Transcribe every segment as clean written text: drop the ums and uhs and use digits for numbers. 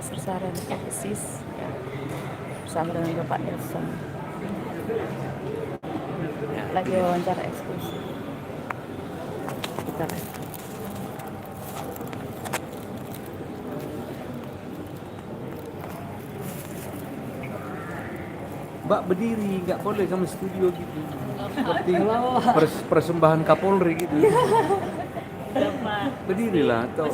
Kesersaran Alexis ya, bersama dengan Bapak Nelson ya, lagi wawancara eksklusif kita lihat. Mbak berdiri, nggak boleh sama studio gitu. Seperti persembahan Kapolri gitu. Berdirilah atau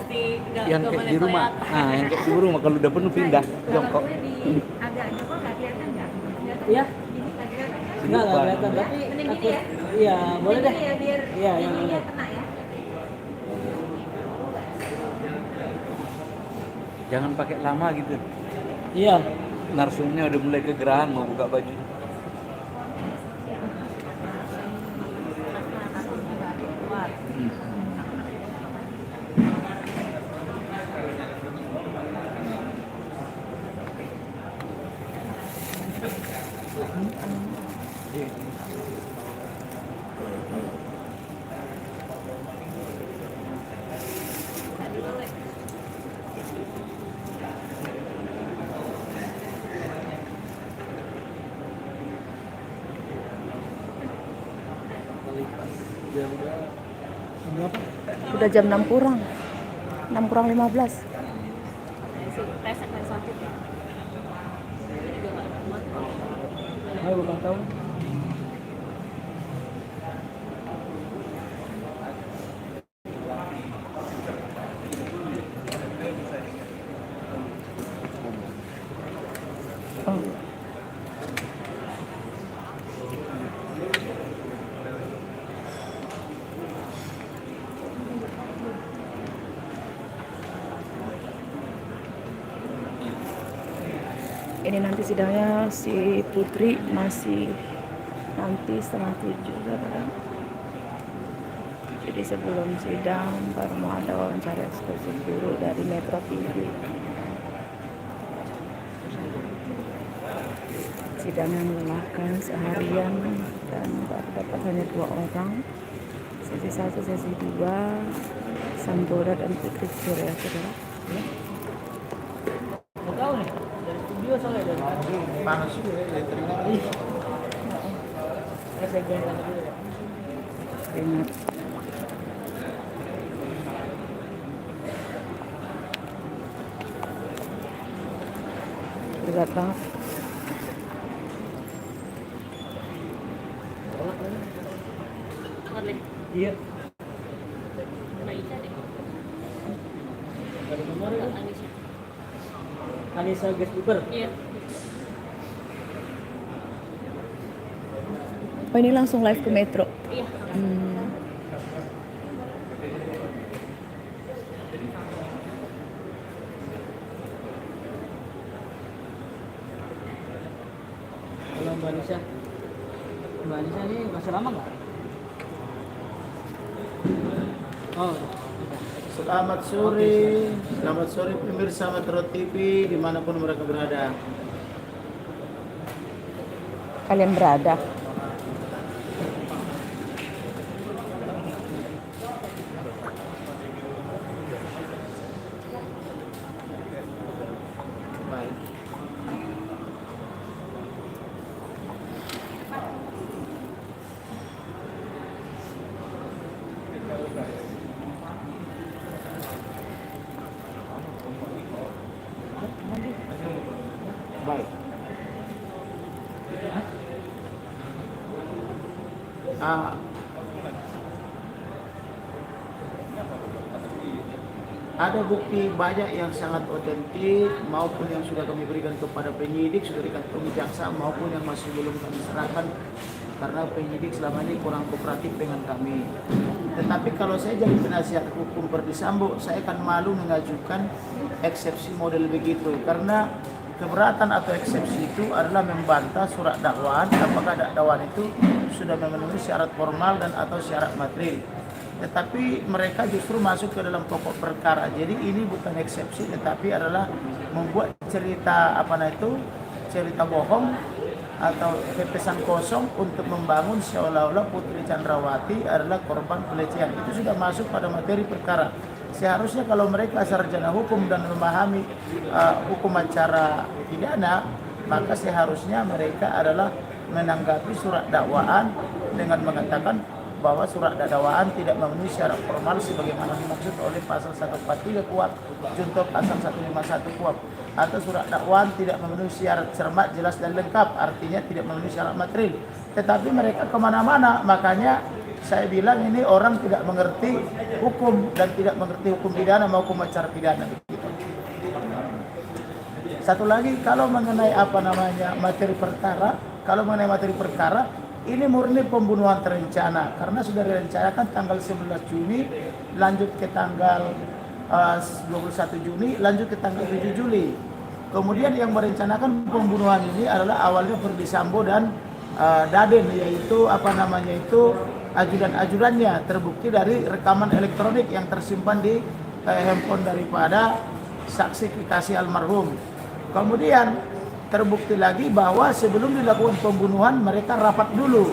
yang kayak di rumah. Nah, yang kayak di rumah kalau udah penuh pindah jongkok. Agak jongkok nggak kelihatan nggak? Iya. Ini nggak kelihatan kan? Enggak kelihatan, tapi Mending aku gini ya? iya, boleh deh. Ya, biar Iya, yang ininya ini. kena ya. Jangan pakai lama gitu. Iya. Narsumnya udah mulai kegerahan mau buka baju. Berapa? Udah jam 6 kurang 15. Ayo ulang tahun. Oh. Ini nanti sidangnya si Putri masih nanti 6:30 saudara. Jadi sebelum sidang baru mau ada wawancara eksklusif dulu dari Metro TV. Sidangnya melelahkan seharian dan baru dapat hanya 2 orang. Sesi 1, sesi 2, Samboda dan Putri Surya saudara. Ya. Nggak tahu nih. Dari studio soalnya dari Panas juga ya, letternya. saya ganti dulu ya. Ingat. Berat banget. Iya. Dari nomor itu? Anissa guest speaker. Iya. Oh ini langsung live ke Metro. Iya. Kalau Mbak Anissa ini masih lama nggak? Oh, Selamat sore pemirsa Metro TV dimanapun mereka berada. Kalian berada. Baik. Baik. Ada bukti banyak yang sangat otentik maupun yang sudah kami berikan kepada penyidik, sudah dikantongi jaksa maupun yang masih belum kami serahkan karena penyidik selama ini kurang kooperatif dengan kami. Tetapi kalau saya jadi penasihat hukum Verdi Sambo, saya akan malu mengajukan eksepsi model begitu karena keberatan atau eksepsi itu adalah membantah surat dakwaan apakah dakwaan itu sudah memenuhi syarat formal dan atau syarat material. Tetapi mereka justru masuk ke dalam pokok perkara. Jadi ini bukan eksepsi tetapi adalah membuat cerita cerita bohong atau pepesan kosong untuk membangun seolah-olah Putri Chandrawati adalah korban pelecehan. Itu sudah masuk pada materi perkara. seharusnya kalau mereka sarjana hukum dan memahami hukum acara pidana, maka seharusnya mereka adalah menanggapi surat dakwaan dengan mengatakan bahwa surat dakwaan tidak memenuhi syarat formal sebagaimana dimaksud oleh pasal 143 KUHP junto pasal 151 KUHP, atau surat dakwaan tidak memenuhi syarat cermat, jelas dan lengkap, artinya tidak memenuhi syarat material. Tetapi mereka kemana-mana, makanya saya bilang ini orang tidak mengerti hukum dan tidak mengerti hukum pidana maupun acara pidana. Satu lagi, kalau mengenai materi perkara, ini murni pembunuhan terencana karena sudah direncanakan tanggal 11 Juni, lanjut ke tanggal 21 Juni, lanjut ke tanggal 7 Juli. Kemudian yang merencanakan pembunuhan ini adalah awalnya Ferdy Sambo dan Daden, yaitu ajudan-ajudannya, terbukti dari rekaman elektronik yang tersimpan di handphone daripada saksi kekasih almarhum. Kemudian terbukti lagi bahwa sebelum dilakukan pembunuhan mereka rapat dulu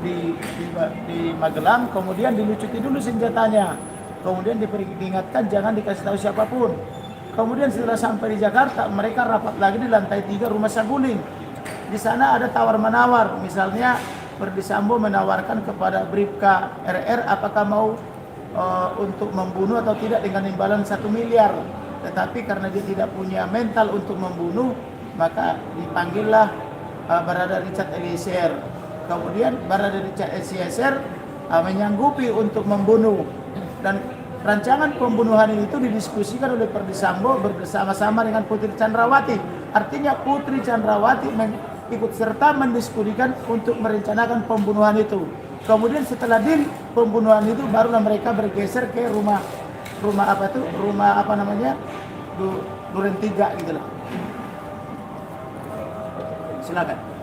di Magelang, kemudian dilucuti dulu senjatanya, kemudian diperingatkan jangan dikasih tahu siapapun. Kemudian setelah sampai di Jakarta mereka rapat lagi di lantai 3 rumah Saguling. Di sana ada tawar-menawar, misalnya Ferdy Sambo menawarkan kepada Bribka RR apakah mau untuk membunuh atau tidak dengan imbalan 1 miliar. Tetapi karena dia tidak punya mental untuk membunuh, maka dipanggillah Barada Richard Eliezer. Kemudian Barada Richard Eliezer menyanggupi untuk membunuh, dan rancangan pembunuhan itu didiskusikan oleh Ferdy Sambo bersama-sama dengan Putri Chandrawati. Artinya Putri Chandrawati ikut serta mendiskusikan untuk merencanakan pembunuhan itu. Kemudian setelah deal pembunuhan itu barulah mereka bergeser ke rumah Duren 3 gitu lah. Silakan.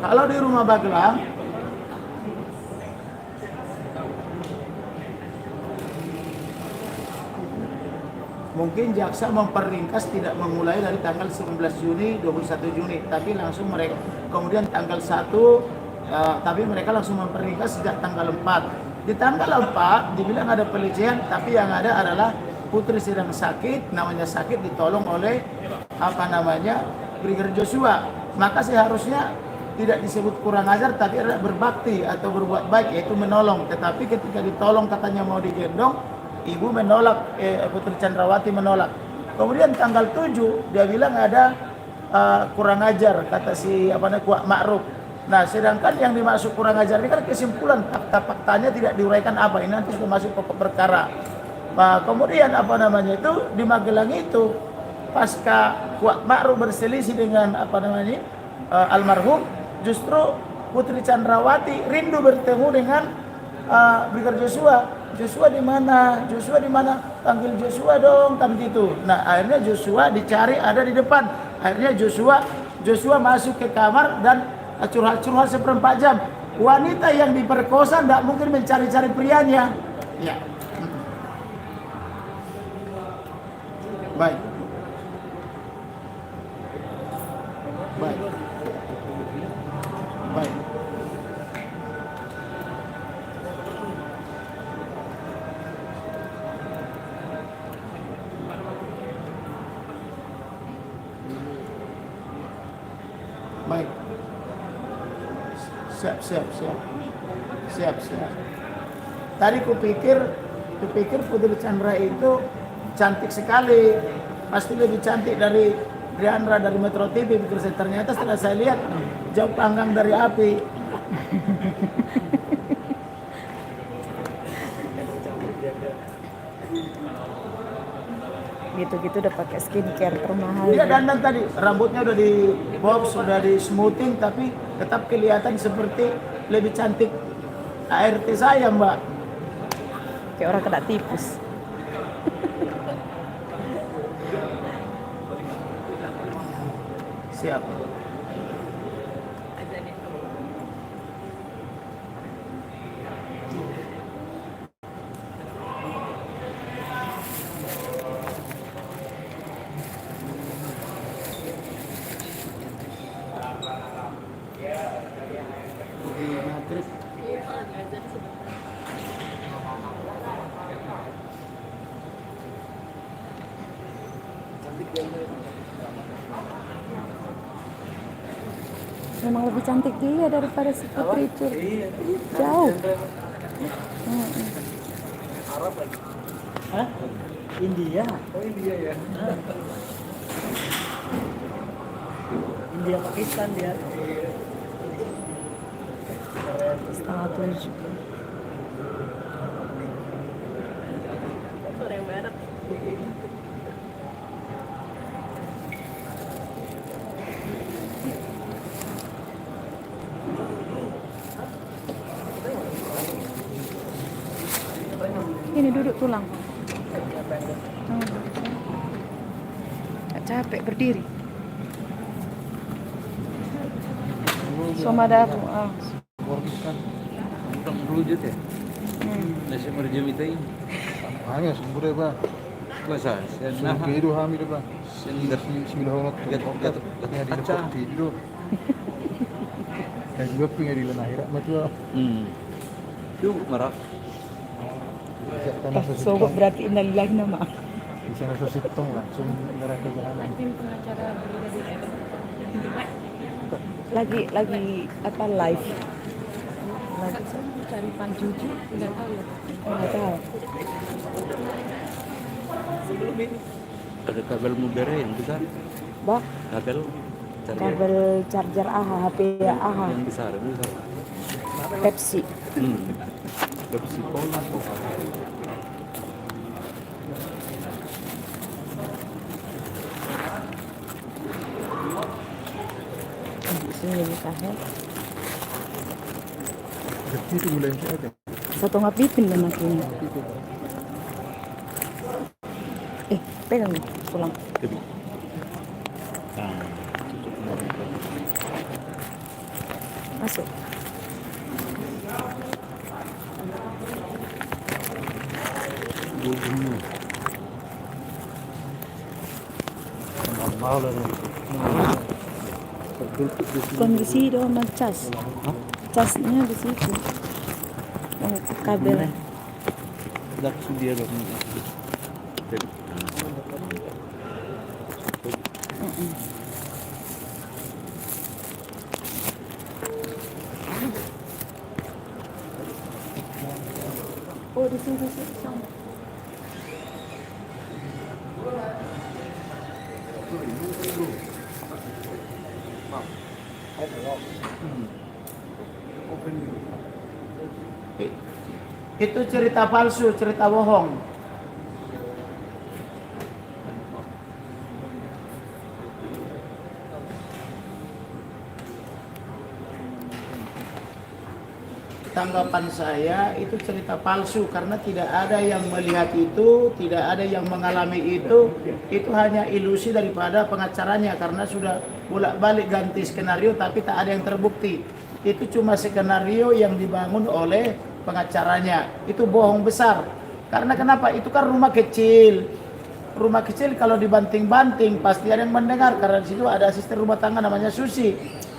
Kalau di rumah Magelang, mungkin jaksa memperringkas tidak memulai dari tanggal 19 Juni, 21 Juni, tapi langsung mereka kemudian tanggal 1, tapi mereka langsung memperringkas sejak tanggal 4. Di tanggal 4 dibilang ada pelecehan, tapi yang ada adalah Putri sedang sakit, namanya sakit ditolong oleh Brigadir Joshua. Maka seharusnya tidak disebut kurang ajar, tapi adalah berbakti atau berbuat baik, yaitu menolong. Tetapi ketika ditolong katanya mau digendong, ibu menolak, Putri Chandrawati menolak. Kemudian tanggal 7 dia bilang ada kurang ajar, kata si Kuat Ma'ruf. Nah, sedangkan yang dimaksud kurang ajar ini kan kesimpulan, fakta-faktanya tidak diuraikan apa, ini nanti sudah masuk pokok perkara. Nah, kemudian di Magelang itu pasca Kuat Ma'ruf berselisih dengan almarhum, justru Putri Chandrawati rindu bertemu dengan Brigadir Joshua. Joshua di mana? Joshua di mana? Panggil Joshua dong, kan gitu. Nah, akhirnya Joshua dicari ada di depan. Akhirnya Joshua masuk ke kamar dan curhat-curhat seperempat jam. Wanita yang diperkosa tidak mungkin mencari-cari prianya. Ya. Baik. Baik. Baik. Baik. Siap. Tadi kupikir Putri Chandra itu cantik sekali. Pasti lebih cantik dari Diandra dari Metro TV. Ternyata setelah saya lihat jauh panggang dari api. Gitu-gitu udah pakai skincare termahal. Dia dandan tadi, rambutnya udah di box, sudah di smoothing, tapi tetap kelihatan seperti lebih cantik ART saya, Mbak. Kayak orang kena tipes. Siap. Memang lebih cantik dia daripada si Putri Cur. Jauh. Hah? India. Oh India ya. India Pakistan dia. 6:30. Ini duduk tulang. Nggak capek berdiri. Sama ada aku. Kan kurang berwujud ya. Nasi merjam itu ini. Hanya sumber ba? Masa? Nah, Sumber hamil ba? sendiri. Sembilan orang Gat- Kaya di kaca. dapat tidur. Kaya juga pengen di lahir matu. Itu merah. Tanah So berarti innalillahi nama. di sana sositong langsung neraka jahanam. Lagi apa live? Lagi cari panjuju, nggak tahu ya. Nggak tahu. Ada kabel mudara yang besar. Bah, Kabel charger kabel charger AHA, HP AHA, yang besar. Pepsi. Pepsi Cola. Di sini nikahnya. Jadi itu mulai yang ada. Satu ngapipin nama ini. Pegang nih, pulang. Kebi. Masuk. Mau lah. Kondisi dong cas. Casnya di situ. Oh, kabel. Dak dia dong. Oh, di sini sama. Itu cerita palsu, cerita bohong. Tanggapan saya itu cerita palsu karena tidak ada yang melihat itu, tidak ada yang mengalami itu hanya ilusi daripada pengacaranya karena sudah bolak-balik ganti skenario tapi tak ada yang terbukti. Itu cuma skenario yang dibangun oleh pengacaranya. Itu bohong besar. Karena kenapa? Itu kan rumah kecil. Rumah kecil kalau dibanting-banting pasti ada yang mendengar karena di situ ada asisten rumah tangga namanya Susi,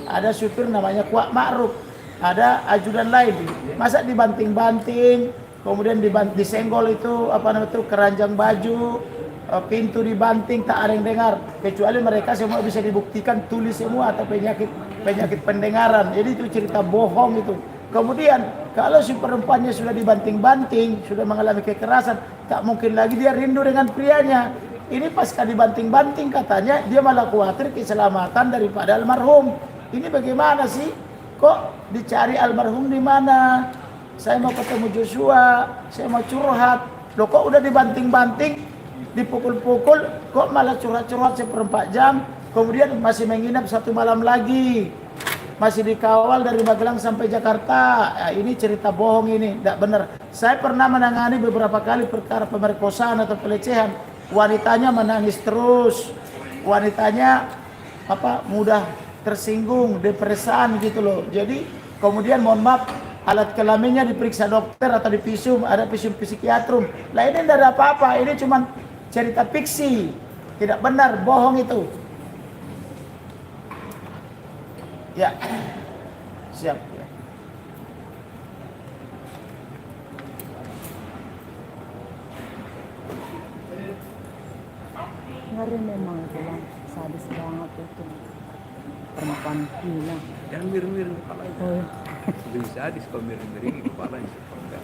ada supir namanya Kuak Ma'ruf, ada ajudan lain. Masa dibanting-banting, kemudian disenggol itu apa namanya itu keranjang baju, pintu dibanting tak ada yang dengar kecuali mereka semua bisa dibuktikan tulis semua atau penyakit pendengaran. Jadi itu cerita bohong itu. Kemudian kalau si perempuannya sudah dibanting-banting, sudah mengalami kekerasan, tak mungkin lagi dia rindu dengan prianya. Ini pasca dibanting-banting katanya dia malah khawatir keselamatan daripada almarhum. Ini bagaimana sih? Kok dicari almarhum di mana? Saya mau ketemu Joshua, saya mau curhat. Loh kok udah dibanting-banting, dipukul-pukul, kok malah curhat-curhat seperempat jam, kemudian masih menginap 1 malam lagi. Masih dikawal dari Magelang sampai Jakarta. Ya, ini cerita bohong ini, tidak benar. Saya pernah menangani beberapa kali perkara pemerkosaan atau pelecehan. Wanitanya menangis terus. Wanitanya mudah tersinggung, depresan gitu loh. Jadi kemudian mohon maaf, alat kelaminnya diperiksa dokter atau di visum, ada visum psikiatrum. Lah ini tidak ada apa-apa, ini cuma cerita fiksi. Tidak benar, bohong itu. Ya, siap. Ngeri memang itu lah, sadis banget itu perempuan Cina. Jangan miring-miring kepalanya. Oh, Lebih sadis kalau miring-miring kepalanya. Enggak.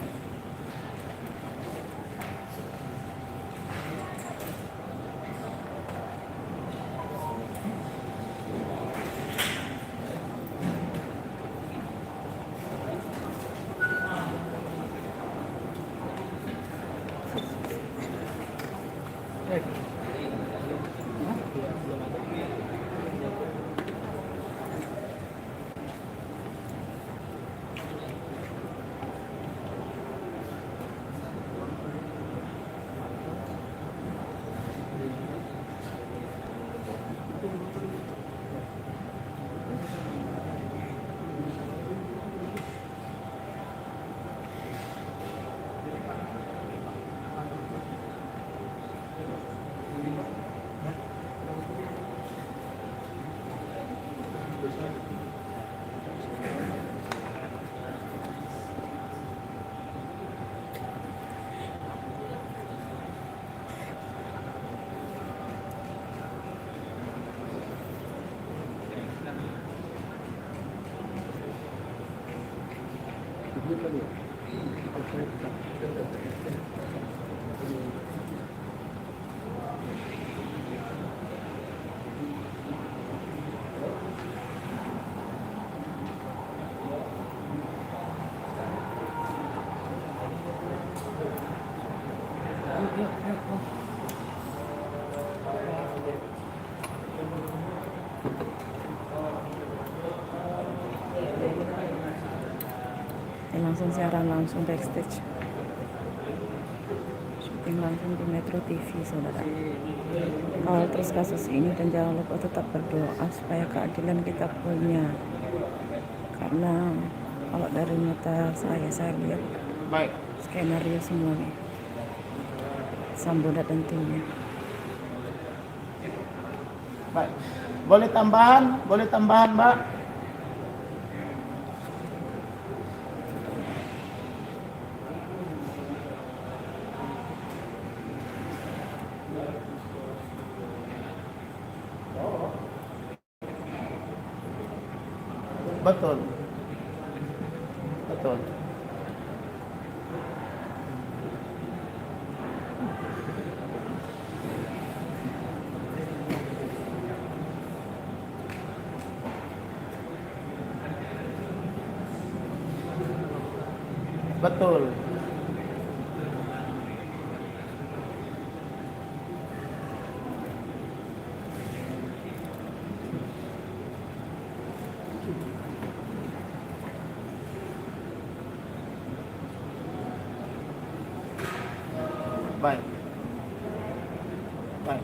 ini langsung siaran langsung backstage. Syuting langsung di Metro TV, saudara. Kawal terus kasus ini dan jangan lupa tetap berdoa supaya keadilan kita punya. Karena kalau dari mata saya lihat Baik. skenario semua nih. Sambodat dan timnya. Baik. Boleh tambahan, Mbak. Betul. Betul. Betul. Baik. Baik.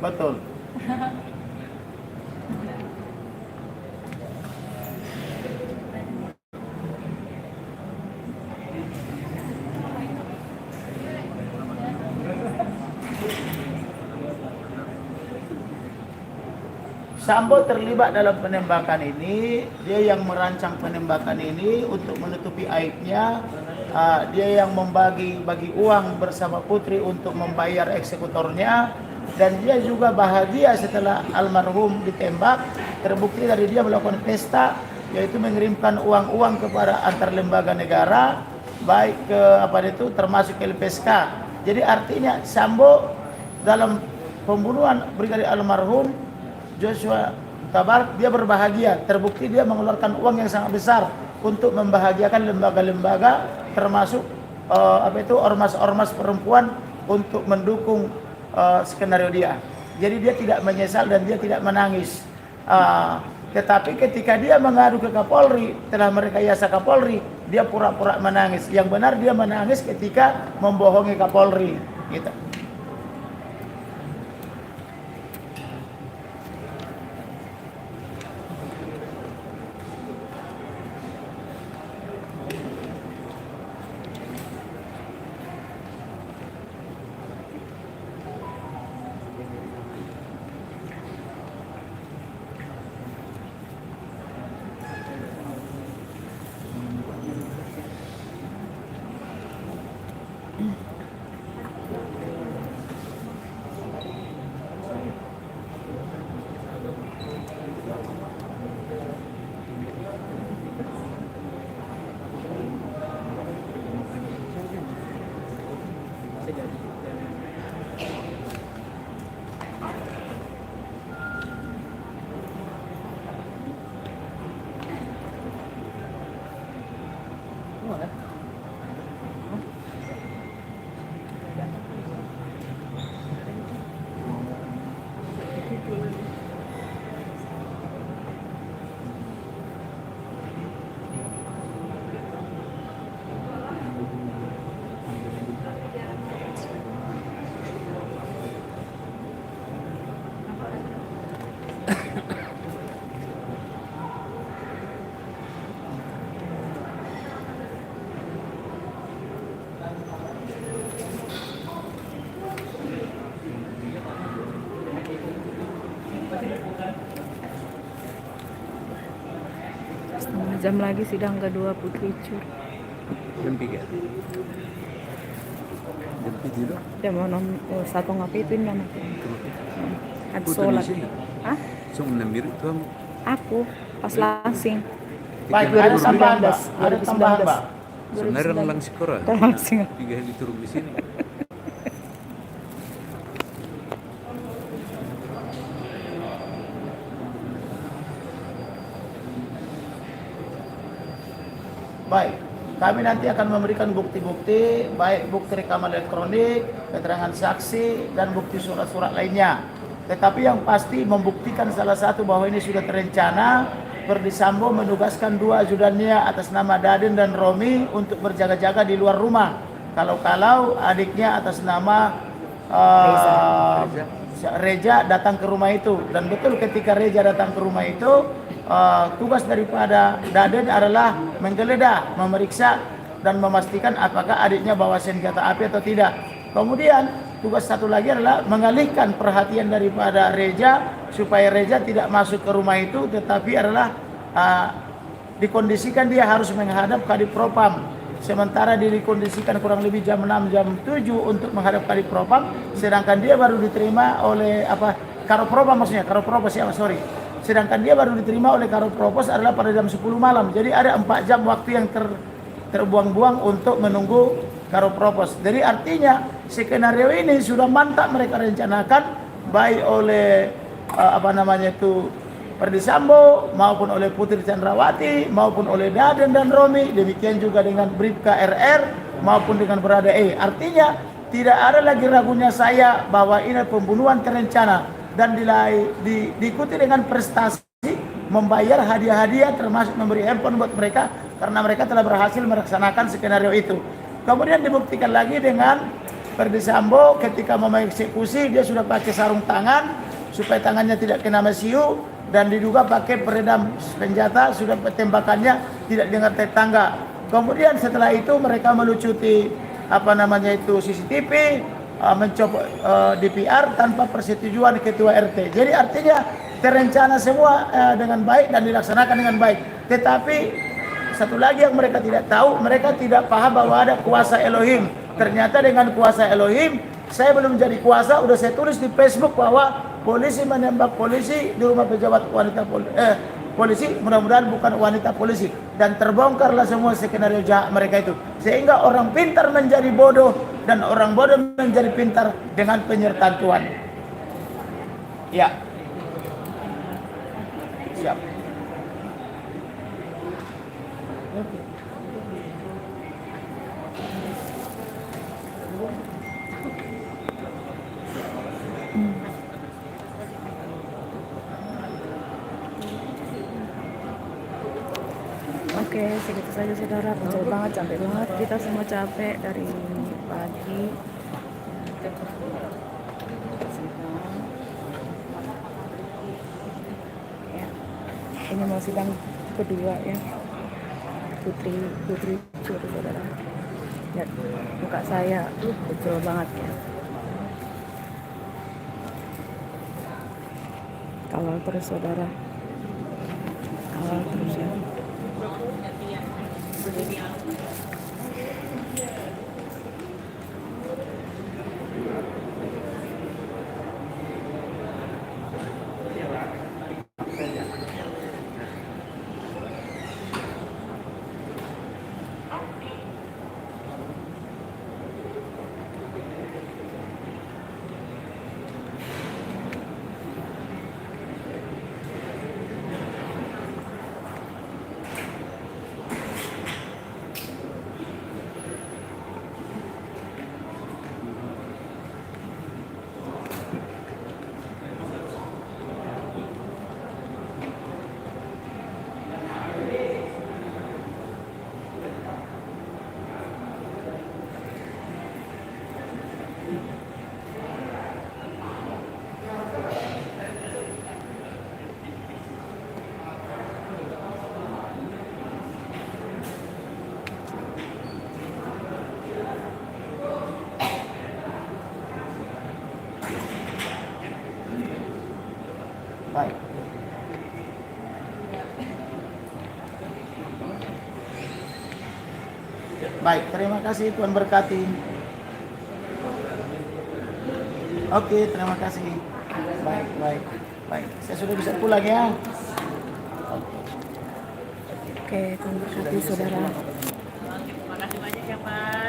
Betul. Sambo terlibat dalam penembakan ini, dia yang merancang penembakan ini untuk menutupi aibnya. Dia yang bagi uang bersama Putri untuk membayar eksekutornya, dan dia juga bahagia setelah almarhum ditembak. Terbukti dari dia melakukan pesta, yaitu mengirimkan uang-uang kepada antar lembaga negara, baik ke termasuk LPSK. Jadi artinya Sambo dalam pembunuhan brigadir almarhum Joshua Tabarak, dia berbahagia. Terbukti dia mengeluarkan uang yang sangat besar untuk membahagiakan lembaga-lembaga, termasuk ormas-ormas perempuan untuk mendukung skenario dia. Jadi dia tidak menyesal dan dia tidak menangis. Tetapi ketika dia mengadu ke Kapolri, telah merekayasa Kapolri, dia pura-pura menangis. Yang benar dia menangis ketika membohongi Kapolri. Gitu. jadi. Oh, ada. Setengah jam lagi sidang kedua Putri Cur. Jam 3. Jam 7 dong. Jam 1 ngapitin kan aku. Ada Putu di sholat. sini. Hah? Sum nambir itu am. Aku pas langsing. Baik, ada tambahan, Mbak. 2019. Ada tambahan, Mbak. Sebenarnya orang Langsikora. Langsing. 3 hari turun di sini. Baik, kami nanti akan memberikan bukti-bukti, baik bukti rekaman elektronik, keterangan saksi, dan bukti surat-surat lainnya. Tetapi yang pasti membuktikan salah satu bahwa ini sudah terencana. Verdi Sambo menugaskan 2 ajudannya atas nama Daden dan Romi untuk berjaga-jaga di luar rumah. Kalau adiknya atas nama Reja datang ke rumah itu. Dan betul ketika Reja datang ke rumah itu, tugas daripada Daden adalah menggeledah, memeriksa, dan memastikan apakah adiknya bawa senjata api atau tidak. Kemudian tugas satu lagi adalah mengalihkan perhatian daripada Reja supaya Reja tidak masuk ke rumah itu, tetapi adalah dikondisikan dia harus menghadap Kadipropam. Sementara dikondisikan kurang lebih jam 6, jam 7 untuk menghadap Kadipropam, sedangkan dia baru diterima oleh Karopropam, maksudnya Karopropos ya, sorry. Sedangkan dia baru diterima oleh Karopropos adalah pada jam 10 malam. Jadi ada 4 jam waktu yang terbuang-buang untuk menunggu Karopropos. Jadi artinya skenario ini sudah mantap mereka rencanakan, baik oleh Verdi Sambo maupun oleh Putri Chandrawati maupun oleh Daden dan Romi, demikian juga dengan Bribka RR maupun dengan Berada E. Artinya tidak ada lagi ragunya saya bahwa ini pembunuhan terencana dan diikuti dengan prestasi membayar hadiah-hadiah termasuk memberi handphone buat mereka karena mereka telah berhasil melaksanakan skenario itu. Kemudian dibuktikan lagi dengan Verdi Sambo ketika mau eksekusi dia sudah pakai sarung tangan supaya tangannya tidak kena mesiu dan diduga pakai peredam senjata, sudah tembakannya tidak dengar tetangga. Kemudian setelah itu mereka melucuti CCTV, mencopot DPR tanpa persetujuan ketua RT. Jadi artinya terencana semua dengan baik dan dilaksanakan dengan baik. Tetapi satu lagi yang mereka tidak tahu, mereka tidak paham bahwa ada kuasa Elohim. Ternyata dengan kuasa Elohim, saya belum jadi kuasa, udah saya tulis di Facebook bahwa polisi menembak polisi di rumah pejabat wanita polisi, mudah-mudahan bukan wanita polisi, dan terbongkarlah semua skenario jahat mereka itu, sehingga orang pintar menjadi bodoh dan orang bodoh menjadi pintar dengan penyertaan Tuhan. Ya, siap. Oke, segitu saja saudara. Capek banget, capek banget. Kita semua capek dari pagi. Ya, ini mau sidang kedua ya. Putri Cur, saudara. Lihat muka saya, betul banget ya. Kawal terus saudara. Kawal terus ya. Baik. Baik, terima kasih, Tuhan berkati. Oke, terima kasih. Baik, baik, baik. Saya sudah bisa pulang ya. Oke, Tuhan berkati saudara. Terima kasih banyak ya Pak.